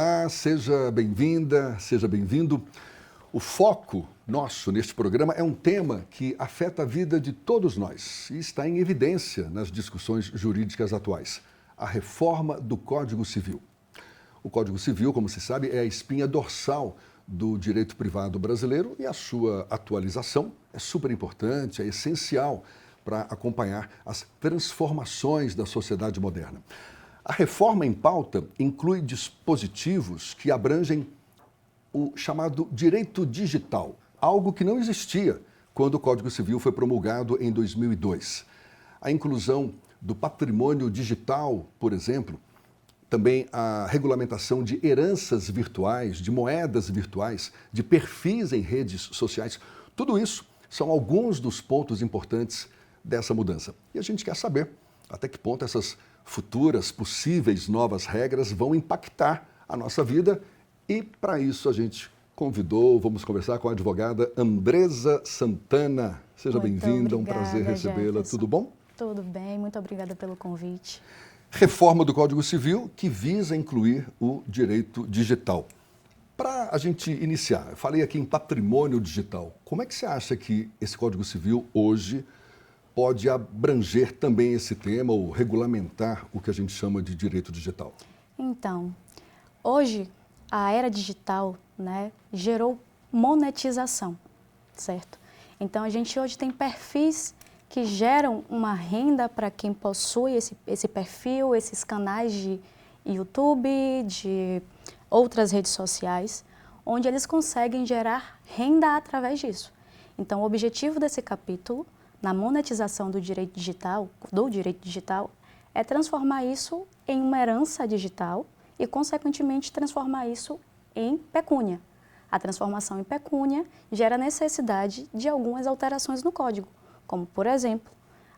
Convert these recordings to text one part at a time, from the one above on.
Olá, seja bem-vinda, seja bem-vindo. O foco nosso neste programa é um tema que afeta a vida de todos nós e está em evidência nas discussões jurídicas atuais: a reforma do Código Civil. O Código Civil, como se sabe, é a espinha dorsal do direito privado brasileiro e a sua atualização é super importante, é essencial para acompanhar as transformações da sociedade moderna. A reforma em pauta inclui dispositivos que abrangem o chamado direito digital, algo que não existia quando o Código Civil foi promulgado em 2002. A inclusão do patrimônio digital, por exemplo, também a regulamentação de heranças virtuais, de moedas virtuais, de perfis em redes sociais, tudo isso são alguns dos pontos importantes dessa mudança. E a gente quer saber até que ponto essas futuras possíveis novas regras vão impactar a nossa vida. E para isso a gente vamos conversar com a advogada Andresa Santana. Seja bem-vinda, um prazer recebê-la. Tudo bom? Tudo bem, muito obrigada pelo convite. Reforma do Código Civil que visa incluir o direito digital. Para a gente iniciar, eu falei aqui em patrimônio digital. Como é que você acha que esse Código Civil hoje pode abranger também esse tema ou regulamentar o que a gente chama de direito digital? Então, hoje a era digital, gerou monetização, certo? Então a gente hoje tem perfis que geram uma renda para quem possui esse perfil, esses canais de YouTube, de outras redes sociais, onde eles conseguem gerar renda através disso. Então o objetivo desse capítulo na monetização do direito digital, é transformar isso em uma herança digital e, consequentemente, transformar isso em pecúnia. A transformação em pecúnia gera necessidade de algumas alterações no Código, como, por exemplo,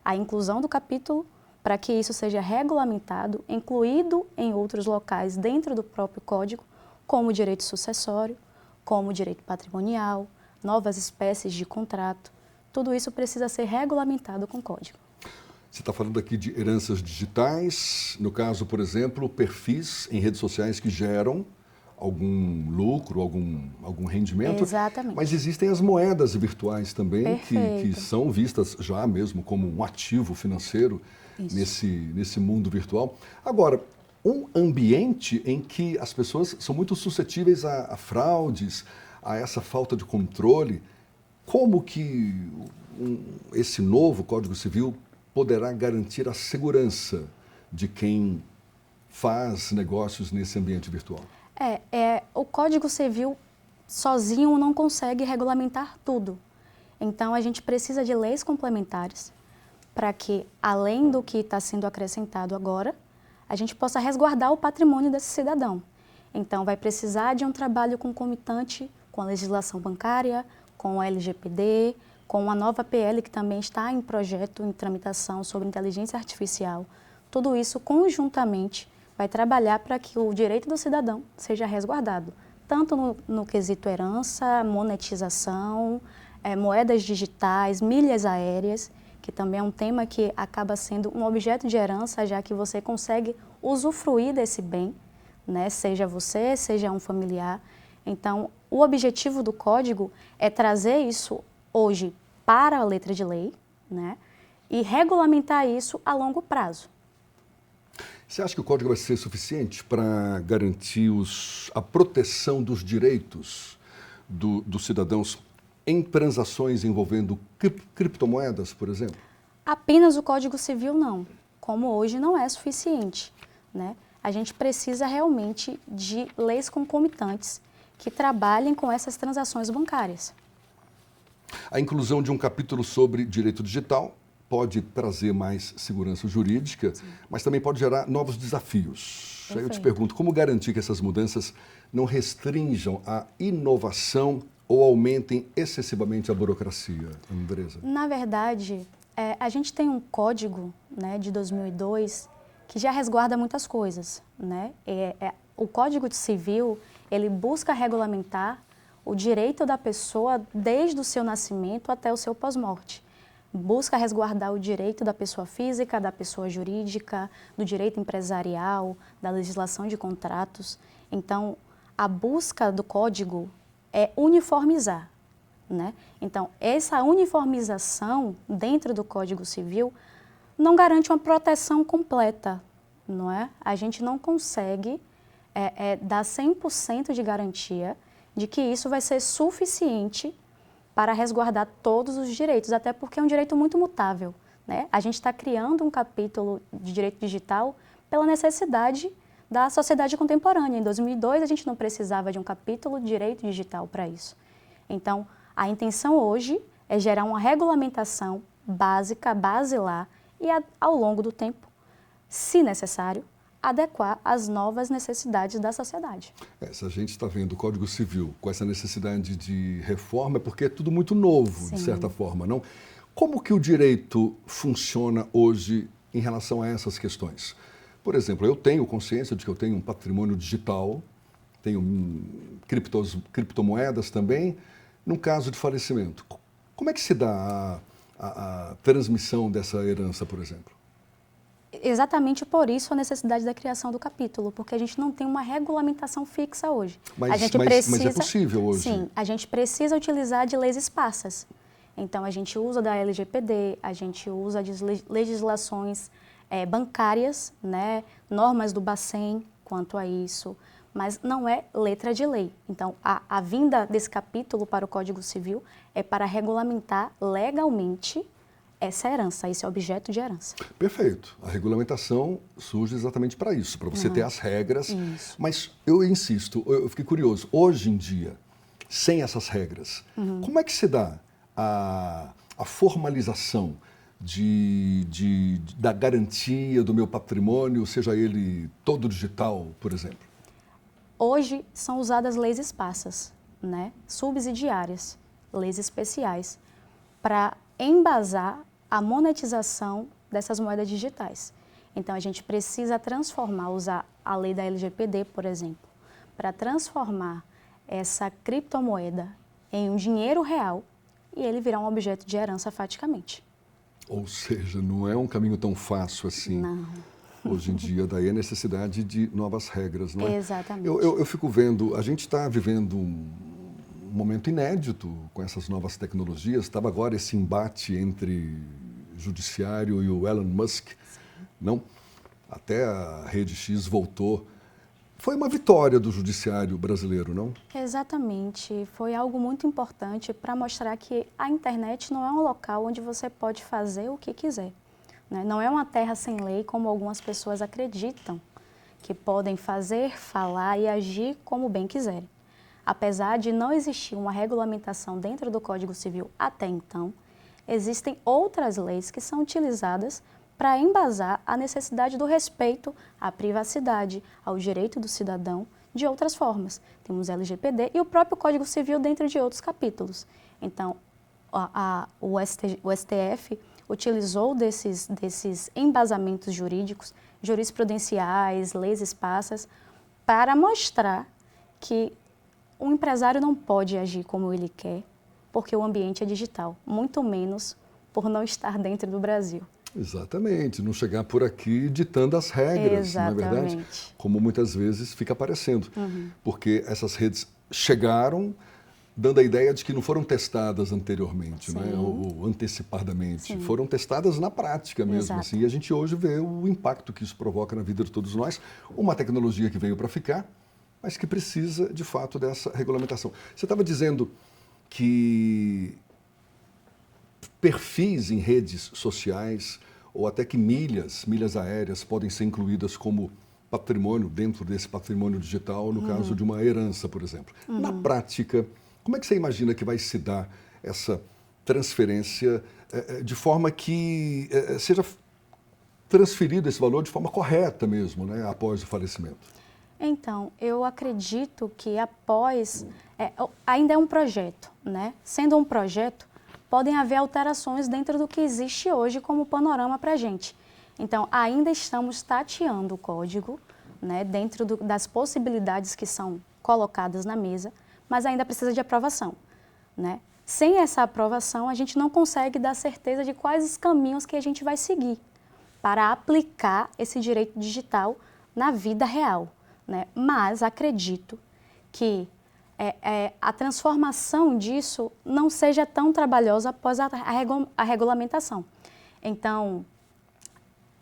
a inclusão do capítulo para que isso seja regulamentado, incluído em outros locais dentro do próprio Código, como o direito sucessório, como o direito patrimonial, novas espécies de contrato. Tudo isso precisa ser regulamentado com código. Você está falando aqui de heranças digitais, no caso, por exemplo, perfis em redes sociais que geram algum lucro, algum rendimento. Exatamente. Mas existem as moedas virtuais também, que são vistas já mesmo como um ativo financeiro nesse mundo virtual. Agora, um ambiente em que as pessoas são muito suscetíveis a fraudes, a essa falta de controle. Como que esse novo Código Civil poderá garantir a segurança de quem faz negócios nesse ambiente virtual? O Código Civil sozinho não consegue regulamentar tudo. Então, a gente precisa de leis complementares para que, além do que está sendo acrescentado agora, a gente possa resguardar o patrimônio desse cidadão. Então, vai precisar de um trabalho concomitante com a legislação bancária, com a LGPD, com a nova PL que também está em projeto, em tramitação sobre inteligência artificial. Tudo isso conjuntamente vai trabalhar para que o direito do cidadão seja resguardado, tanto no quesito herança, monetização, moedas digitais, milhas aéreas, que também é um tema que acaba sendo um objeto de herança, já que você consegue usufruir desse bem, seja você, seja um familiar. Então, o objetivo do Código é trazer isso hoje para a letra de lei, e regulamentar isso a longo prazo. Você acha que o Código vai ser suficiente para garantir a proteção dos direitos dos cidadãos em transações envolvendo criptomoedas, por exemplo? Apenas o Código Civil não, como hoje não é suficiente. A gente precisa realmente de leis concomitantes que trabalhem com essas transações bancárias. A inclusão de um capítulo sobre direito digital pode trazer mais segurança jurídica, mas também pode gerar novos desafios. Aí eu te pergunto, como garantir que essas mudanças não restringam a inovação ou aumentem excessivamente a burocracia, Andresa? Na verdade, a gente tem um código de 2002 que já resguarda muitas coisas. O Código Civil, ele busca regulamentar o direito da pessoa desde o seu nascimento até o seu pós-morte. Busca resguardar o direito da pessoa física, da pessoa jurídica, do direito empresarial, da legislação de contratos. Então, a busca do código é uniformizar, né? Então, essa uniformização dentro do Código Civil não garante uma proteção completa, não é? A gente não consegue dar 100% de garantia de que isso vai ser suficiente para resguardar todos os direitos, até porque é um direito muito mutável, né? A gente está criando um capítulo de direito digital pela necessidade da sociedade contemporânea. Em 2002, a gente não precisava de um capítulo de direito digital para isso. Então, a intenção hoje é gerar uma regulamentação básica, basilar, e ao longo do tempo, se necessário, adequar às novas necessidades da sociedade. Se a gente está vendo o Código Civil com essa necessidade de reforma, é porque é tudo muito novo, Sim. de certa forma, não? Como que o direito funciona hoje em relação a essas questões? Por exemplo, eu tenho consciência de que eu tenho um patrimônio digital, tenho criptomoedas também. No caso de falecimento, como é que se dá a transmissão dessa herança, por exemplo? Exatamente por isso a necessidade da criação do capítulo, porque a gente não tem uma regulamentação fixa hoje. Mas é possível hoje? Sim, a gente precisa utilizar de leis esparsas. Então, a gente usa da LGPD, a gente usa de legislações bancárias, né, normas do Bacen quanto a isso, mas não é letra de lei. Então, a vinda desse capítulo para o Código Civil é para regulamentar legalmente essa herança, esse objeto de herança. Perfeito. A regulamentação surge exatamente para isso, para você ter as regras. Isso. Mas eu insisto, eu fiquei curioso, hoje em dia, sem essas regras, como é que se dá a formalização da garantia do meu patrimônio, seja ele todo digital, por exemplo? Hoje são usadas leis esparsas, né, subsidiárias, leis especiais, para embasar a monetização dessas moedas digitais. Então, a gente precisa usar a lei da LGPD, por exemplo, para transformar essa criptomoeda em um dinheiro real e ele virar um objeto de herança faticamente. Ou seja, não é um caminho tão fácil assim. Não. Hoje em dia, daí a necessidade de novas regras, não é? Exatamente. Eu fico vendo, a gente está vivendo um momento inédito com essas novas tecnologias. Estava agora esse embate entre o judiciário e o Elon Musk, não? Até a Rede X voltou. Foi uma vitória do judiciário brasileiro, não? Exatamente. Foi algo muito importante para mostrar que a internet não é um local onde você pode fazer o que quiser, né? Não é uma terra sem lei, como algumas pessoas acreditam, que podem fazer, falar e agir como bem quiserem. Apesar de não existir uma regulamentação dentro do Código Civil até então, existem outras leis que são utilizadas para embasar a necessidade do respeito à privacidade, ao direito do cidadão, de outras formas. Temos LGPD e o próprio Código Civil dentro de outros capítulos. Então, o STF utilizou desses embasamentos jurídicos, jurisprudenciais, leis esparsas, para mostrar que o empresário não pode agir como ele quer, porque o ambiente é digital, muito menos por não estar dentro do Brasil. Exatamente, não chegar por aqui ditando as regras, Exatamente. não é verdade? Como muitas vezes fica aparecendo. Porque essas redes chegaram dando a ideia de que não foram testadas anteriormente, né? Ou antecipadamente. Sim. Foram testadas na prática mesmo. Exato. Assim, e a gente hoje vê o impacto que isso provoca na vida de todos nós. Uma tecnologia que veio para ficar, mas que precisa, de fato, dessa regulamentação. Você estava dizendo que perfis em redes sociais ou até que milhas aéreas podem ser incluídas como patrimônio dentro desse patrimônio digital, no caso de uma herança, por exemplo. Na prática, como é que você imagina que vai se dar essa transferência de forma que seja transferido esse valor de forma correta mesmo, né, após o falecimento? Então, eu acredito que após, ainda é um projeto, né? Sendo um projeto, podem haver alterações dentro do que existe hoje como panorama para a gente. Então, ainda estamos tateando o código, né, dentro das possibilidades que são colocadas na mesa, mas ainda precisa de aprovação, né? Sem essa aprovação, a gente não consegue dar certeza de quais os caminhos que a gente vai seguir para aplicar esse direito digital na vida real, né? Mas acredito que a transformação disso não seja tão trabalhosa após a regulamentação. Então,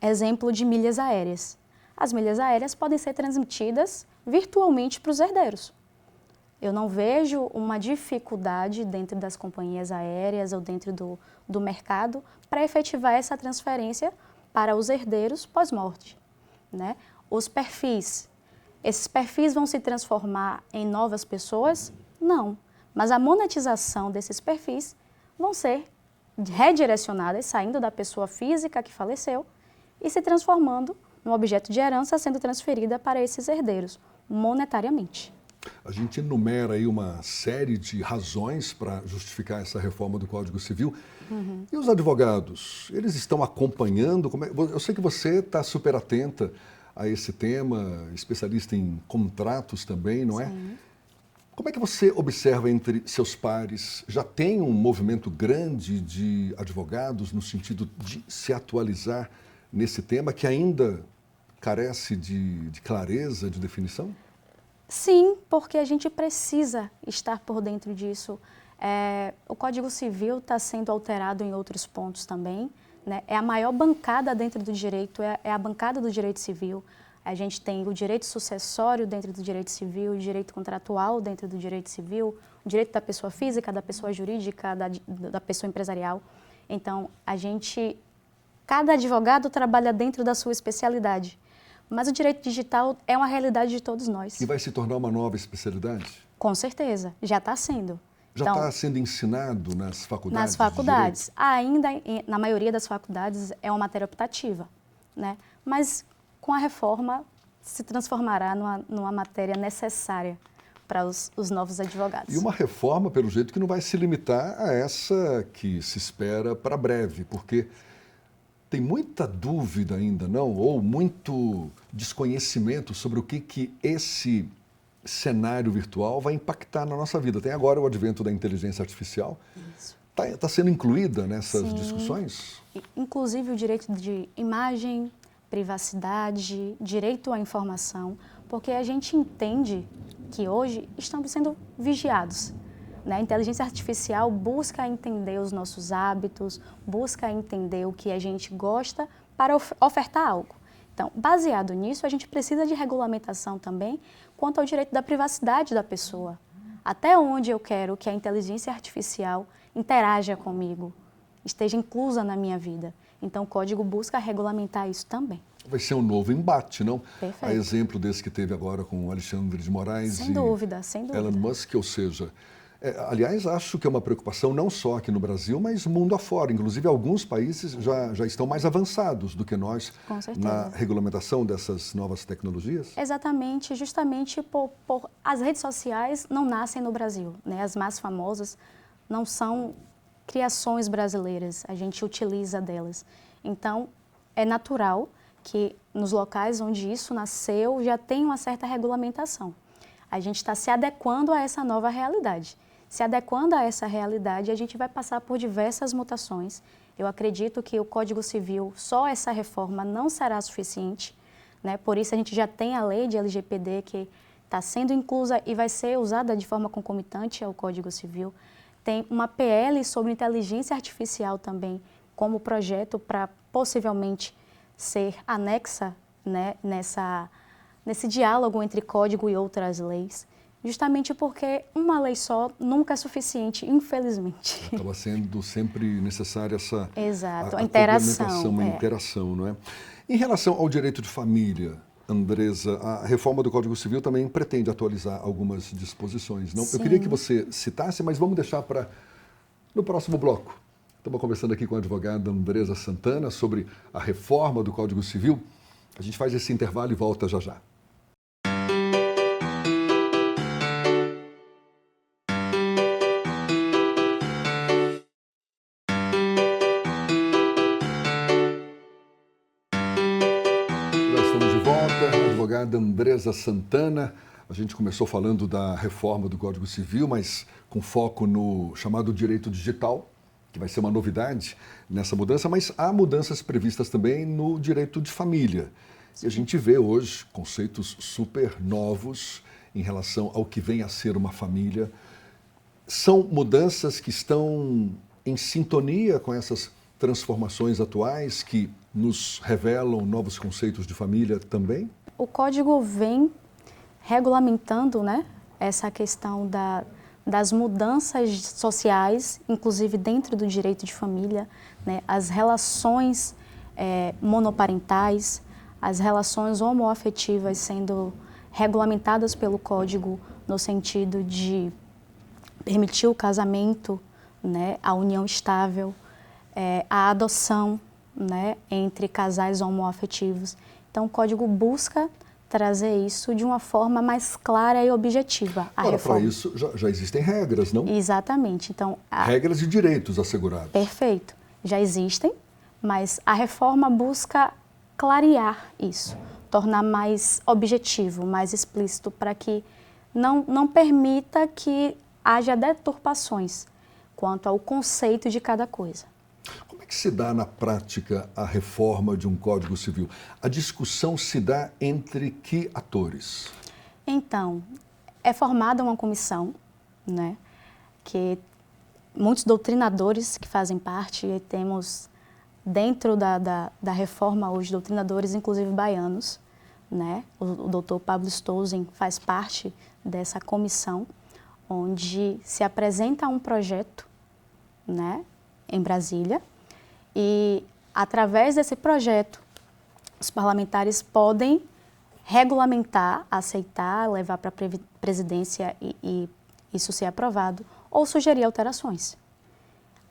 exemplo de milhas aéreas. As milhas aéreas podem ser transmitidas virtualmente para os herdeiros. Eu não vejo uma dificuldade dentro das companhias aéreas ou dentro do mercado para efetivar essa transferência para os herdeiros pós-morte, né? Os perfis, esses perfis vão se transformar em novas pessoas? Não, mas a monetização desses perfis vão ser redirecionadas, saindo da pessoa física que faleceu e se transformando num objeto de herança sendo transferida para esses herdeiros, monetariamente. A gente enumera aí uma série de razões para justificar essa reforma do Código Civil. E os advogados, eles estão acompanhando? Eu sei que você está super atenta a esse tema, especialista em contratos também, não é? Sim. Como é que você observa entre seus pares? Já tem um movimento grande de advogados no sentido de se atualizar nesse tema que ainda carece de clareza, de definição? Sim, porque a gente precisa estar por dentro disso. O Código Civil está sendo alterado em outros pontos também, né? É a maior bancada dentro do direito, é a bancada do direito civil. A gente tem o direito sucessório dentro do direito civil, o direito contratual dentro do direito civil, o direito da pessoa física, da pessoa jurídica, da pessoa empresarial. Então, cada advogado trabalha dentro da sua especialidade. Mas o direito digital é uma realidade de todos nós. E vai se tornar uma nova especialidade? Com certeza, já está sendo. Já está sendo ensinado nas faculdades? Nas faculdades. Ainda, na maioria das faculdades, é uma matéria optativa, né? Mas com a reforma se transformará numa matéria necessária para os novos advogados. E uma reforma, pelo jeito, que não vai se limitar a essa que se espera para breve, porque tem muita dúvida ainda, não? Ou muito desconhecimento sobre o que esse cenário virtual vai impactar na nossa vida. Tem agora o advento da inteligência artificial. Isso. Está sendo incluída nessas Sim. discussões? Inclusive o direito de imagem, privacidade, direito à informação, porque a gente entende que hoje estamos sendo vigiados. A inteligência artificial busca entender os nossos hábitos, busca entender o que a gente gosta para ofertar algo. Então, baseado nisso, a gente precisa de regulamentação também quanto ao direito da privacidade da pessoa. Até onde eu quero que a inteligência artificial interaja comigo, esteja inclusa na minha vida. Então, o Código busca regulamentar isso também. Vai ser um novo embate, não? Perfeito. A exemplo desse que teve agora com o Alexandre de Moraes sem dúvida, sem dúvida. Elon Musk, ou seja... aliás, acho que é uma preocupação não só aqui no Brasil, mas mundo afora. Inclusive, alguns países já estão mais avançados do que nós na regulamentação dessas novas tecnologias. Exatamente, justamente por as redes sociais não nascem no Brasil, né? As mais famosas não são criações brasileiras, a gente utiliza delas. Então, é natural que nos locais onde isso nasceu já tem uma certa regulamentação. A gente está se adequando a essa nova realidade. Se adequando a essa realidade, a gente vai passar por diversas mutações. Eu acredito que o Código Civil, só essa reforma não será suficiente, né? Por isso a gente já tem a lei de LGPD que está sendo inclusa e vai ser usada de forma concomitante ao Código Civil. Tem uma PL sobre inteligência artificial também, como projeto para possivelmente ser anexa, né, nesse diálogo entre código e outras leis. Justamente porque uma lei só nunca é suficiente, infelizmente. Acaba sendo sempre necessária essa a interação, complementação, a interação, não é? Em relação ao direito de família, Andresa, a reforma do Código Civil também pretende atualizar algumas disposições, não? Sim. Eu queria que você citasse, mas vamos deixar para no próximo bloco. Estamos conversando aqui com a advogada Andresa Santana sobre a reforma do Código Civil. A gente faz esse intervalo e volta já já. Advogada Andresa Santana, a gente começou falando da reforma do Código Civil, mas com foco no chamado direito digital, que vai ser uma novidade nessa mudança, mas há mudanças previstas também no direito de família. E a gente vê hoje conceitos super novos em relação ao que vem a ser uma família. São mudanças que estão em sintonia com essas transformações atuais que nos revelam novos conceitos de família também? O Código vem regulamentando, né, essa questão das mudanças sociais, inclusive dentro do direito de família, né, as relações monoparentais, as relações homoafetivas sendo regulamentadas pelo Código no sentido de permitir o casamento, né, a união estável, a adoção, né, entre casais homoafetivos. Então, o Código busca trazer isso de uma forma mais clara e objetiva. Agora, para isso já existem regras, não? Exatamente. Então, regras e direitos assegurados. Perfeito. Já existem, mas a reforma busca clarear isso, tornar mais objetivo, mais explícito, para que não permita que haja deturpações quanto ao conceito de cada coisa. Como é que se dá na prática a reforma de um Código Civil? A discussão se dá entre que atores? Então, é formada uma comissão, né, que muitos doutrinadores que fazem parte, e temos dentro da reforma hoje doutrinadores, inclusive baianos, né? O doutor Pablo Stolzen faz parte dessa comissão, onde se apresenta um projeto, né, em Brasília, e através desse projeto os parlamentares podem regulamentar, aceitar, levar para a presidência e isso ser aprovado, ou sugerir alterações.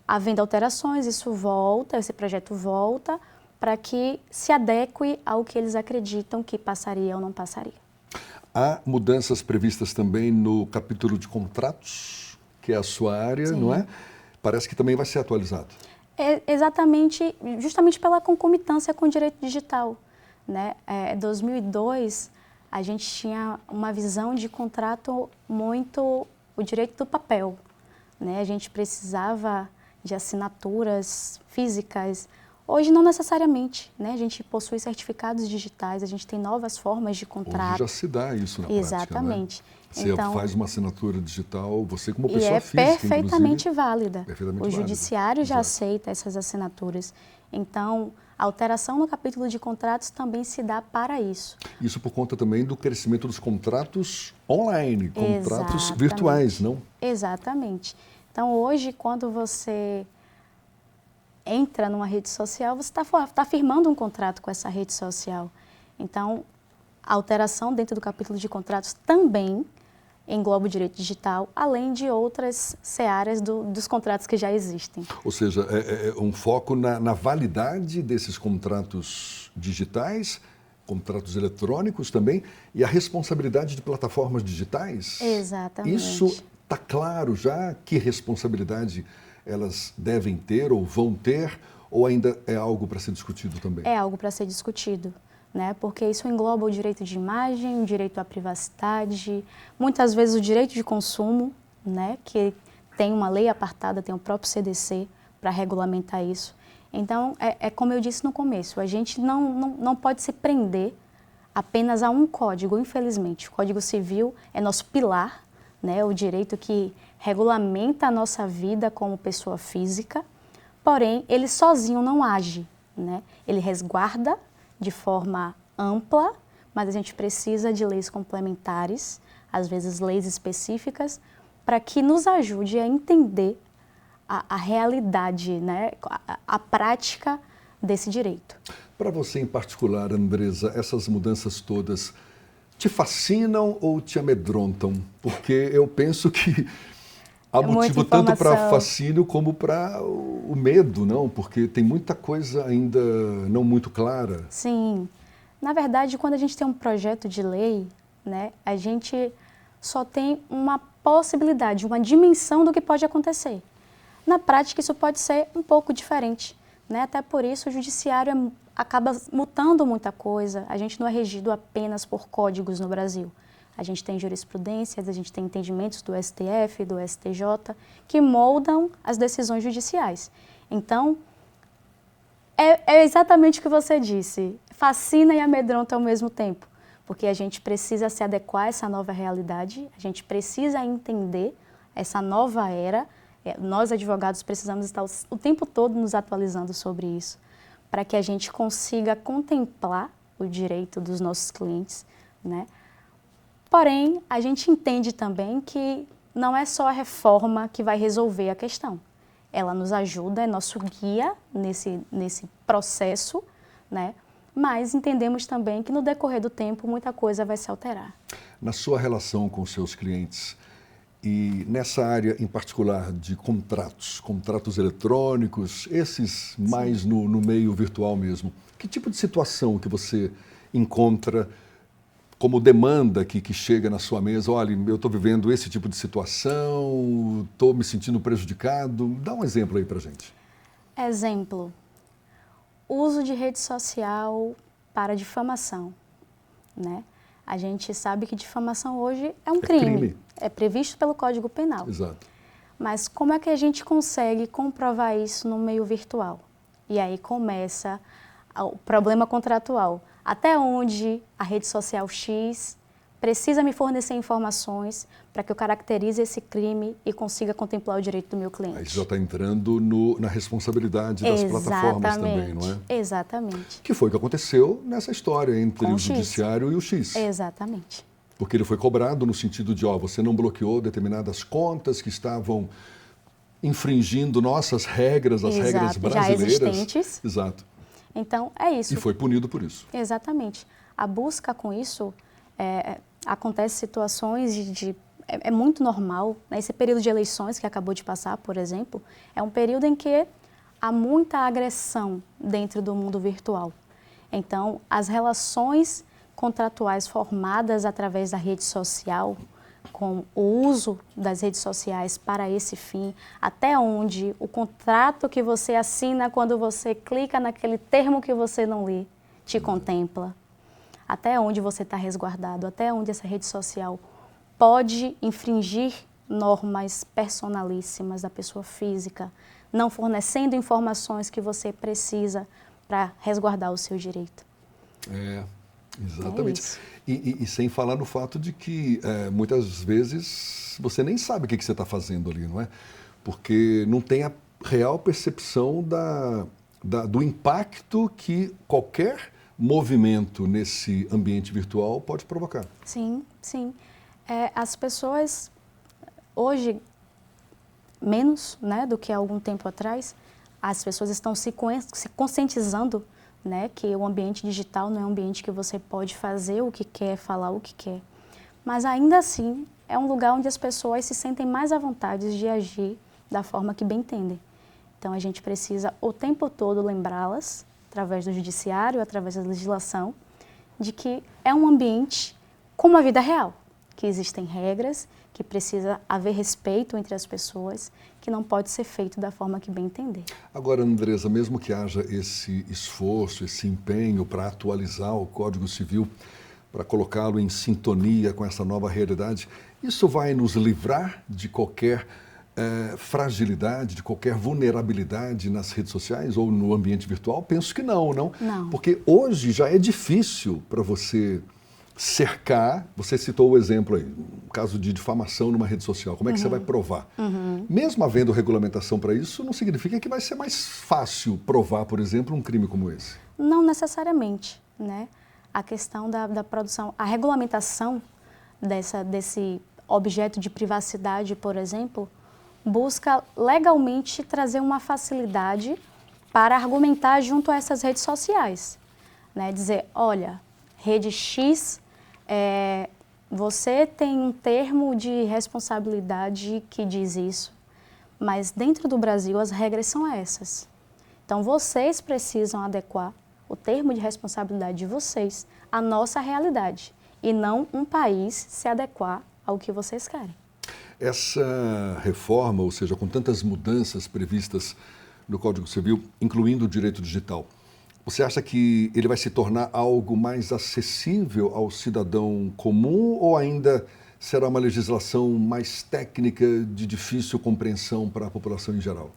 Havendo alterações, esse projeto volta para que se adeque ao que eles acreditam que passaria ou não passaria. Há mudanças previstas também no capítulo de contratos, que é a sua área, Sim. Não é? Parece que também vai ser atualizado. Exatamente, justamente pela concomitância com o direito digital, né? Em 2002, a gente tinha uma visão de contrato muito o direito do papel, né? A gente precisava de assinaturas físicas. Hoje não necessariamente, né? A gente possui certificados digitais, a gente tem novas formas de contrato. Hoje já se dá isso na Exatamente. prática, né? Você então, faz uma assinatura digital, você como pessoa física, perfeitamente válida. Perfeitamente o judiciário já aceita essas assinaturas. Então, a alteração no capítulo de contratos também se dá para isso. Isso por conta também do crescimento dos contratos online, contratos Exatamente. virtuais, não? Exatamente. Então, hoje, quando você entra numa rede social, você está firmando um contrato com essa rede social. Então, a alteração dentro do capítulo de contratos também engloba o direito digital, além de outras searas dos contratos que já existem. Ou seja, é um foco na validade desses contratos digitais, contratos eletrônicos também, e a responsabilidade de plataformas digitais. Exatamente. Isso está claro já? Que responsabilidade elas devem ter ou vão ter, ou ainda é algo para ser discutido também? É algo para ser discutido, né? Porque isso engloba o direito de imagem, o direito à privacidade, muitas vezes o direito de consumo, né? Que tem uma lei apartada, tem o próprio CDC para regulamentar isso. Então, como eu disse no começo, a gente não pode se prender apenas a um código, infelizmente. O Código Civil é nosso pilar, né? O direito que regulamenta a nossa vida como pessoa física, porém, ele sozinho não age, né? Ele resguarda de forma ampla, mas a gente precisa de leis complementares, às vezes leis específicas, para que nos ajude a entender a realidade, né? A prática desse direito. Para você em particular, Andresa, essas mudanças todas te fascinam ou te amedrontam? Porque eu penso que há motivo tanto para fascínio como para o medo, não? Porque tem muita coisa ainda não muito clara. Sim. Na verdade, quando a gente tem um projeto de lei, né, a gente só tem uma possibilidade, uma dimensão do que pode acontecer. Na prática, isso pode ser um pouco diferente, né? Até por isso, o judiciário acaba mutando muita coisa. A gente não é regido apenas por códigos no Brasil. A gente tem jurisprudências, a gente tem entendimentos do STF, do STJ, que moldam as decisões judiciais. Então, é exatamente o que você disse. fascina e amedronta ao mesmo tempo, porque a gente precisa se adequar a essa nova realidade, a gente precisa entender essa nova era. Nós, advogados, precisamos estar o tempo todo nos atualizando sobre isso, para que a gente consiga contemplar o direito dos nossos clientes, né? Porém, a gente entende também que não é só a reforma que vai resolver a questão. Ela nos ajuda, é nosso guia nesse processo, né? Mas entendemos também que no decorrer do tempo muita coisa vai se alterar. Na sua relação com seus clientes e nessa área em particular de contratos eletrônicos, esses mais no meio virtual mesmo, que tipo de situação que você encontra como demanda que chega na sua mesa? Olha, eu estou vivendo esse tipo de situação, estou me sentindo prejudicado. Dá um exemplo aí para gente. Exemplo, uso de rede social para difamação, né? A gente sabe que difamação hoje é um crime. É previsto pelo Código Penal. Exato. Mas como é que a gente consegue comprovar isso no meio virtual? E aí começa o problema contratual. Até onde a rede social X precisa me fornecer informações para que eu caracterize esse crime e consiga contemplar o direito do meu cliente. Aí já está entrando na responsabilidade das plataformas também, não é? Exatamente. Que foi o que aconteceu nessa história entre o Judiciário e o X. Exatamente. Porque ele foi cobrado no sentido de, você não bloqueou determinadas contas que estavam infringindo nossas regras, as regras brasileiras. Já existentes. Exato. Então, é isso. E foi punido por isso. Exatamente. A busca com isso, acontece situações é muito normal, né? Esse período de eleições que acabou de passar, por exemplo, é um período em que há muita agressão dentro do mundo virtual. Então, as relações contratuais formadas através da rede social, com o uso das redes sociais para esse fim, até onde o contrato que você assina quando você clica naquele termo que você não lê, te contempla, até onde você está resguardado, até onde essa rede social pode infringir normas personalíssimas da pessoa física, não fornecendo informações que você precisa para resguardar o seu direito. Exatamente. E sem falar no fato de que muitas vezes você nem sabe o que você está fazendo ali, não é? Porque não tem a real percepção do impacto que qualquer movimento nesse ambiente virtual pode provocar. Sim, sim. As pessoas, hoje, menos, né, do que há algum tempo atrás, as pessoas estão se conscientizando, né, que o ambiente digital não é um ambiente que você pode fazer o que quer, falar o que quer. Mas ainda assim, é um lugar onde as pessoas se sentem mais à vontade de agir da forma que bem entendem. Então a gente precisa o tempo todo lembrá-las, através do judiciário, através da legislação, de que é um ambiente como a vida real, que existem regras, que precisa haver respeito entre as pessoas, que não pode ser feito da forma que bem entender. Agora, Andresa, mesmo que haja esse esforço, esse empenho para atualizar o Código Civil, para colocá-lo em sintonia com essa nova realidade, isso vai nos livrar de qualquer fragilidade, de qualquer vulnerabilidade nas redes sociais ou no ambiente virtual? Penso que não. Porque hoje já é difícil para você cercar, você citou o exemplo aí, um caso de difamação numa rede social, como é que você vai provar? Mesmo havendo regulamentação para isso, não significa que vai ser mais fácil provar, por exemplo, um crime como esse. Não necessariamente, né? A questão da produção, a regulamentação desse objeto de privacidade, por exemplo, busca legalmente trazer uma facilidade para argumentar junto a essas redes sociais, né? Dizer, olha, rede X, você tem um termo de responsabilidade que diz isso, mas dentro do Brasil as regras são essas. Então vocês precisam adequar o termo de responsabilidade de vocês à nossa realidade e não um país se adequar ao que vocês querem. Essa reforma, ou seja, com tantas mudanças previstas no Código Civil, incluindo o direito digital, você acha que ele vai se tornar algo mais acessível ao cidadão comum ou ainda será uma legislação mais técnica, de difícil compreensão para a população em geral?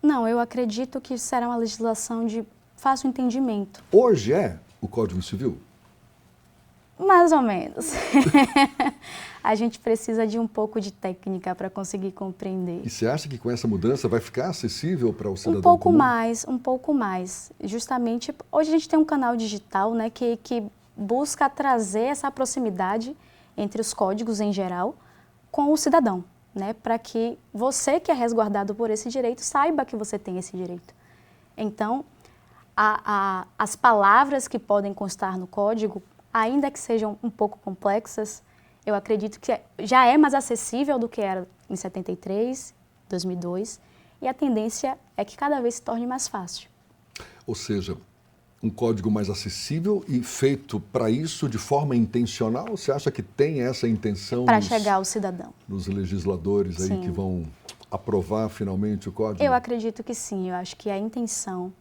Não, eu acredito que será uma legislação de fácil entendimento. Hoje é? o Código Civil? Mais ou menos. A gente precisa de um pouco de técnica para conseguir compreender. E você acha que com essa mudança vai ficar acessível para o cidadão Um pouco comum? um pouco mais. Justamente, hoje a gente tem um canal digital, né, que busca trazer essa proximidade entre os códigos em geral com o cidadão, né, para que você que é resguardado por esse direito saiba que você tem esse direito. Então, as palavras que podem constar no código, ainda que sejam um pouco complexas, eu acredito que já é mais acessível do que era em 73, 2002, e a tendência é que cada vez se torne mais fácil. Ou seja, um código mais acessível e feito para isso de forma intencional? Você acha que tem essa intenção Para chegar ao cidadão. Nos legisladores aí que vão aprovar finalmente o código? Eu acredito que sim, eu acho que a intenção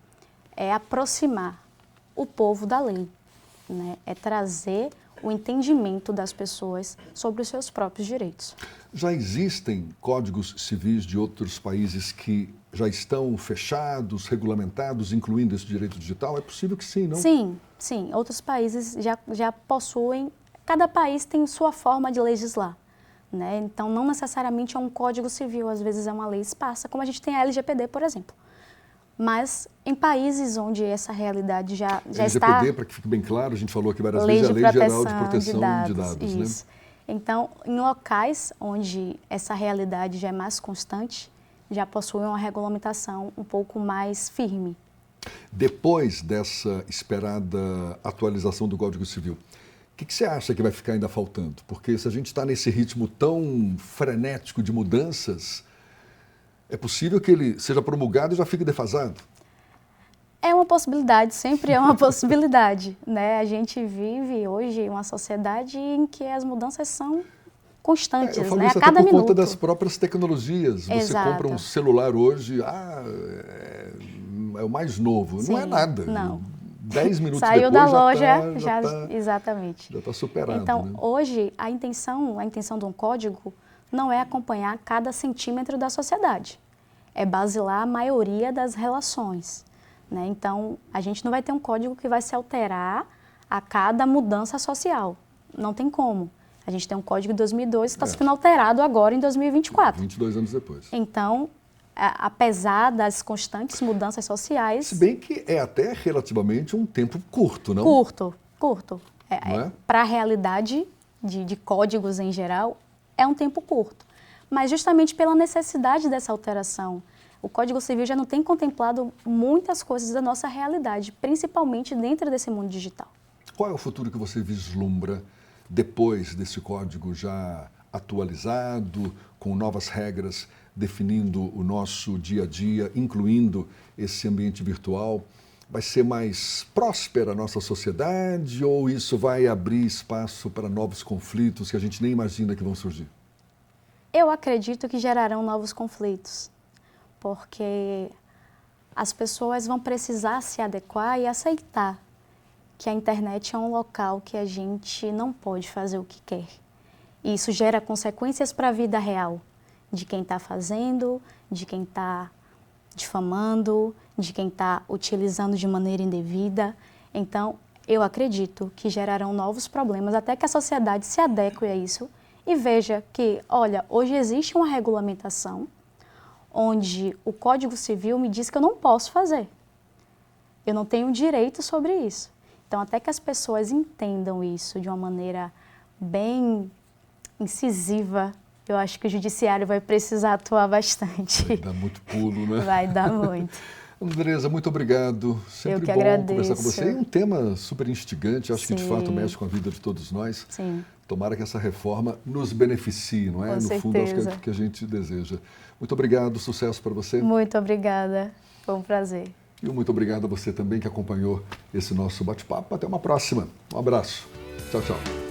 é aproximar o povo da lei, né? É trazer o entendimento das pessoas sobre os seus próprios direitos. Já existem códigos civis de outros países que já estão fechados, regulamentados, incluindo esse direito digital? É possível que sim, não? Sim, sim. Outros países já possuem, cada país tem sua forma de legislar, né? Então, não necessariamente é um código civil, às vezes é uma lei esparsa, como a gente tem a LGPD, por exemplo. Mas em países onde essa realidade já está... LGPD, para que fique bem claro, a gente falou aqui várias vezes, é a Lei Geral de Proteção de Dados. Isso. Né? Então, em locais onde essa realidade já é mais constante, já possuem uma regulamentação um pouco mais firme. Depois dessa esperada atualização do Código Civil, o que você acha que vai ficar ainda faltando? Porque se a gente está nesse ritmo tão frenético de mudanças, é possível que ele seja promulgado e já fique defasado? É uma possibilidade, sempre é uma possibilidade, né? A gente vive hoje uma sociedade em que as mudanças são constantes, eu falo né? isso A cada até por minuto. conta das próprias tecnologias. Você compra um celular hoje, é o mais novo. Sim, não é nada. Não. 10 minutos Saiu depois da loja, exatamente. Já está superado. Então, né? hoje, a intenção de um código não é acompanhar cada centímetro da sociedade. É basilar a maioria das relações. Né? Então, a gente não vai ter um código que vai se alterar a cada mudança social. Não tem como. A gente tem um código de 2002 que está sendo alterado agora em 2024. 22 anos depois. Então, apesar das constantes mudanças sociais... Se bem que é até relativamente um tempo curto, não? Curto. Para a realidade de códigos em geral, é um tempo curto. Mas justamente pela necessidade dessa alteração, o Código Civil já não tem contemplado muitas coisas da nossa realidade, principalmente dentro desse mundo digital. Qual é o futuro que você vislumbra depois desse código já atualizado, com novas regras definindo o nosso dia a dia, incluindo esse ambiente virtual? Vai ser mais próspera a nossa sociedade ou isso vai abrir espaço para novos conflitos que a gente nem imagina que vão surgir? Eu acredito que gerarão novos conflitos, porque as pessoas vão precisar se adequar e aceitar que a internet é um local que a gente não pode fazer o que quer. E isso gera consequências para a vida real, de quem está fazendo, de quem está difamando, de quem está utilizando de maneira indevida. Então, eu acredito que gerarão novos problemas até que a sociedade se adeque a isso e veja que, olha, hoje existe uma regulamentação onde o Código Civil me diz que eu não posso fazer. Eu não tenho direito sobre isso. Então, até que as pessoas entendam isso de uma maneira bem incisiva, eu acho que o judiciário vai precisar atuar bastante. Vai dar muito pulo, né? Vai dar muito. Andresa, muito obrigado. Sempre bom conversar com você. E um tema super instigante, acho que de fato mexe com a vida de todos nós. Sim. Tomara que essa reforma nos beneficie, não é? Com certeza. Fundo, acho que é o que a gente deseja. Muito obrigado, sucesso para você. Muito obrigada, foi um prazer. E muito obrigado a você também que acompanhou esse nosso bate-papo. Até uma próxima. Um abraço. Tchau, tchau.